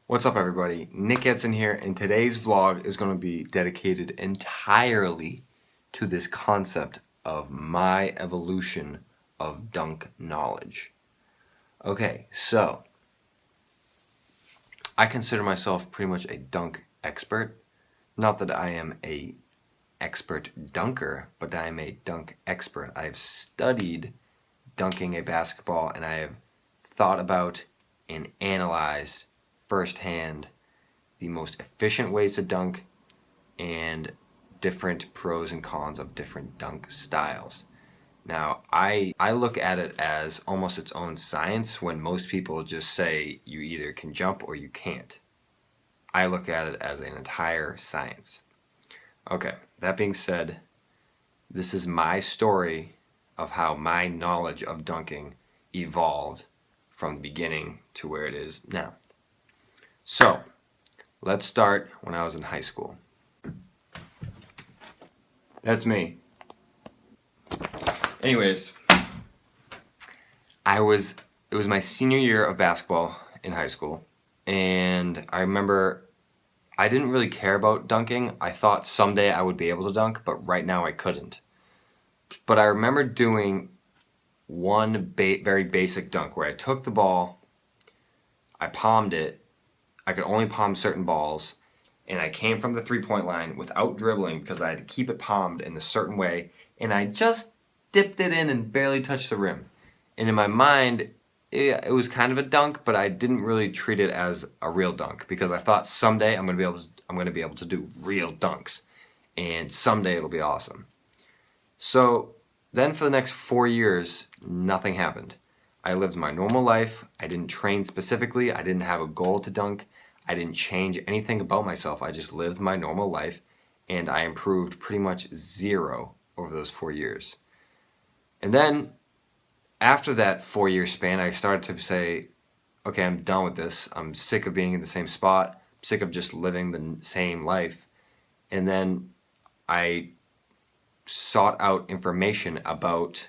What's up, everybody? Nick Edson here, and today's vlog is going to be dedicated entirely to this concept of my evolution of dunk knowledge. Okay, so I consider myself pretty much a dunk expert. Not that I am a expert dunker, but I am a dunk expert. I have studied dunking a basketball, and I have thought about and analyzed firsthand the most efficient ways to dunk and different pros and cons of different dunk styles. Now, I look at it as almost its own science when most people just say you either can jump or you can't. I look at it as an entire science. Okay, that being said, this is my story of how my knowledge of dunking evolved from the beginning to where it is now. So, let's start when I was in high school. That's me. Anyways, it was my senior year of basketball in high school, and I remember I didn't really care about dunking. I thought someday I would be able to dunk, but right now I couldn't. But I remember doing one very basic dunk where I took the ball, I palmed it. I could only palm certain balls, and I came from the three-point line without dribbling because I had to keep it palmed in a certain way, and I just dipped it in and barely touched the rim. And in my mind, it was kind of a dunk, but I didn't really treat it as a real dunk because I thought someday I'm going to be able to do real dunks, and someday it'll be awesome. So then for the next 4 years, nothing happened. I lived my normal life. I didn't train specifically. I didn't have a goal to dunk. I didn't change anything about myself. I just lived my normal life, and I improved pretty much zero over those 4 years. And then after that 4-year span, I started to say, okay, I'm done with this. I'm sick of being in the same spot. I'm sick of just living the same life. And then I sought out information about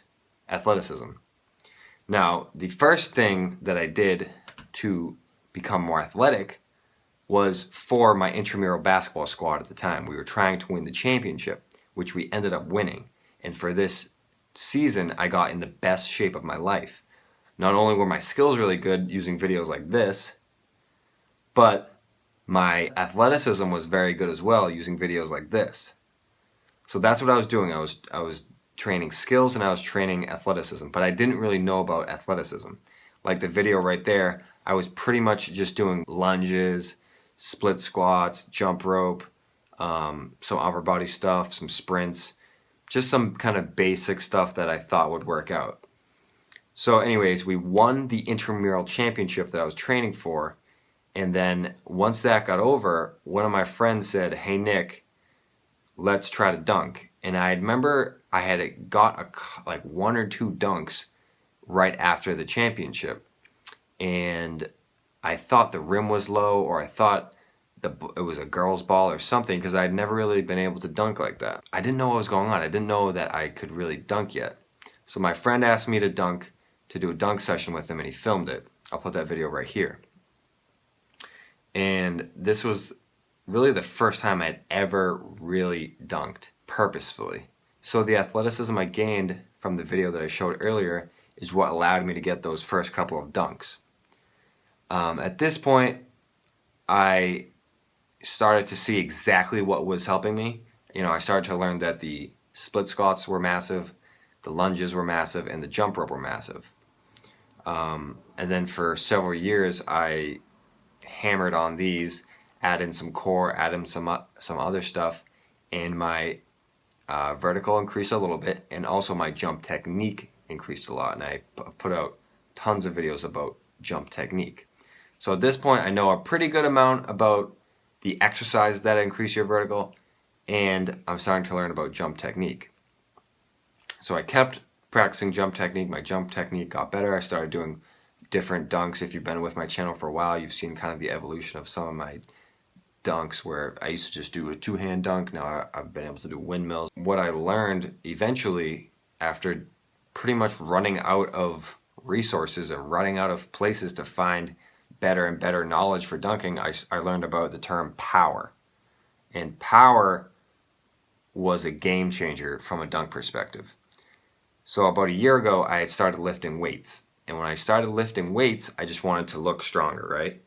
athleticism. Now, the first thing that I did to become more athletic was for my intramural basketball squad at the time. We were trying to win the championship, which we ended up winning. And for this season, I got in the best shape of my life. Not only were my skills really good using videos like this, but my athleticism was very good as well using videos like this. So that's what I was doing. I was training skills and I was training athleticism, but I didn't really know about athleticism. Like the video right there, I was pretty much just doing lunges, split squats, jump rope, some upper body stuff, some sprints, just some kind of basic stuff that I thought would work out. So anyways, we won the intramural championship that I was training for, and then once that got over, one of my friends said, "Hey Nick, let's try to dunk." And I remember I had got like 1 or 2 dunks right after the championship, and I thought the rim was low, or I thought it was a girl's ball or something, because I'd never really been able to dunk like that. I didn't know what was going on. I didn't know that I could really dunk yet. So my friend asked me to do a dunk session with him, and he filmed it. I'll put that video right here. And this was really the first time I'd ever really dunked purposefully. So the athleticism I gained from the video that I showed earlier is what allowed me to get those first couple of dunks. At this point, I started to see exactly what was helping me. I started to learn that the split squats were massive, the lunges were massive, and the jump rope were massive. And then for several years, I hammered on these, add in some core, add in some other stuff, and my vertical increased a little bit, and also my jump technique increased a lot, and I put out tons of videos about jump technique. So at this point, I know a pretty good amount about the exercises that increase your vertical, and I'm starting to learn about jump technique. So I kept practicing jump technique. My jump technique got better. I started doing different dunks. If you've been with my channel for a while, you've seen kind of the evolution of some of my dunks, where I used to just do a 2-hand dunk. Now I've been able to do windmills. What I learned eventually, after pretty much running out of resources and running out of places to find better and better knowledge for dunking, I learned about the term power. And power was a game changer from a dunk perspective. So about a year ago, I had started lifting weights. And when I started lifting weights, I just wanted to look stronger, right?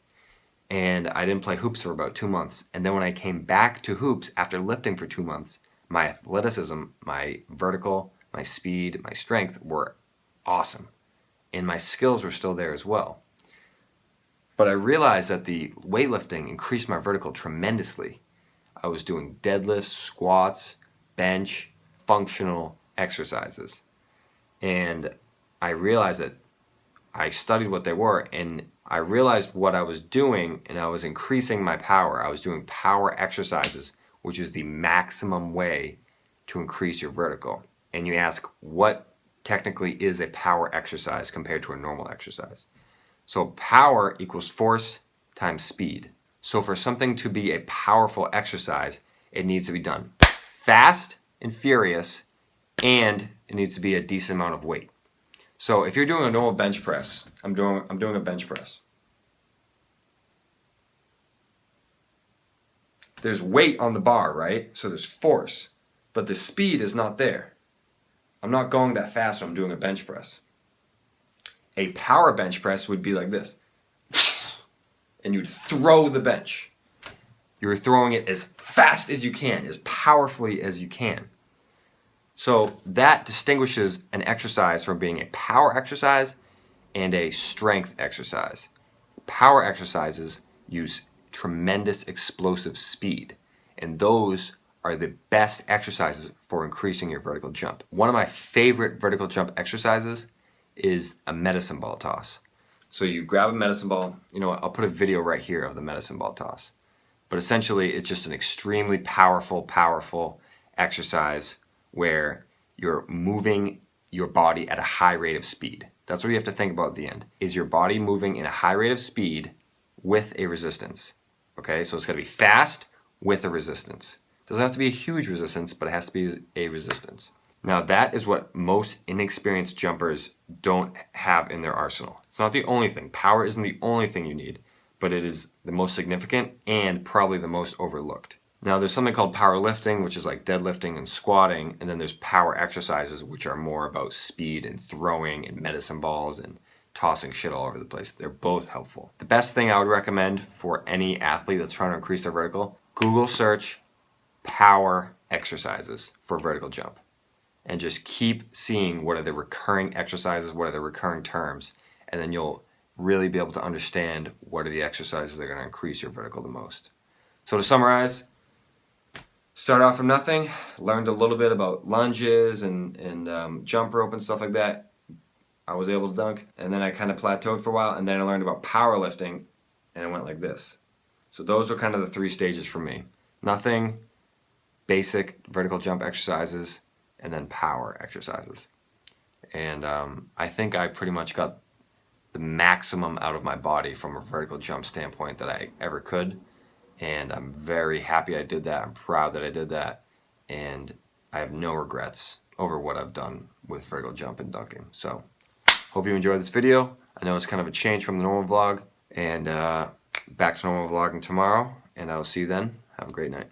And I didn't play hoops for about 2 months. And then when I came back to hoops after lifting for 2 months, my athleticism, my vertical, my speed, my strength were awesome. And my skills were still there as well. But I realized that the weightlifting increased my vertical tremendously. I was doing deadlifts, squats, bench, functional exercises. And I realized that I studied what they were, and I realized what I was doing, and I was increasing my power. I was doing power exercises, which is the maximum way to increase your vertical. And you ask, what technically is a power exercise compared to a normal exercise? So power equals force times speed. So for something to be a powerful exercise, it needs to be done fast and furious, and it needs to be a decent amount of weight. So if you're doing a normal bench press, I'm doing a bench press. There's weight on the bar, right? So there's force, but the speed is not there. I'm not going that fast when I'm doing a bench press. A power bench press would be like this. And you'd throw the bench. You're throwing it as fast as you can, as powerfully as you can. So that distinguishes an exercise from being a power exercise and a strength exercise. Power exercises use tremendous explosive speed, and those are the best exercises for increasing your vertical jump. One of my favorite vertical jump exercises is a medicine ball toss. So you grab a medicine ball, you know what, I'll put a video right here of the medicine ball toss. But essentially it's just an extremely powerful exercise where you're moving your body at a high rate of speed. That's what you have to think about at the end. Is your body moving in a high rate of speed with a resistance? Okay, so it's got to be fast with a resistance. It doesn't have to be a huge resistance, but it has to be a resistance. Now that is what most inexperienced jumpers don't have in their arsenal. It's not the only thing. Power isn't the only thing you need, but it is the most significant and probably the most overlooked. Now there's something called powerlifting, which is like deadlifting and squatting, and then there's power exercises, which are more about speed and throwing and medicine balls and tossing shit all over the place. They're both helpful. The best thing I would recommend for any athlete that's trying to increase their vertical, Google search power exercises for vertical jump. And just keep seeing what are the recurring exercises, what are the recurring terms, and then you'll really be able to understand what are the exercises that are going to increase your vertical the most. So to summarize, start off from nothing, learned a little bit about lunges and jump rope and stuff like that. I was able to dunk, and then I kind of plateaued for a while, and then I learned about powerlifting, and I went like this. So those are kind of the 3 stages for me. Nothing, basic vertical jump exercises, and then power exercises. And I think I pretty much got the maximum out of my body from a vertical jump standpoint that I ever could. And I'm very happy I did that. I'm proud that I did that. And I have no regrets over what I've done with vertical jump and dunking. So hope you enjoyed this video. I know it's kind of a change from the normal vlog. And back to normal vlogging tomorrow. And I'll see you then. Have a great night.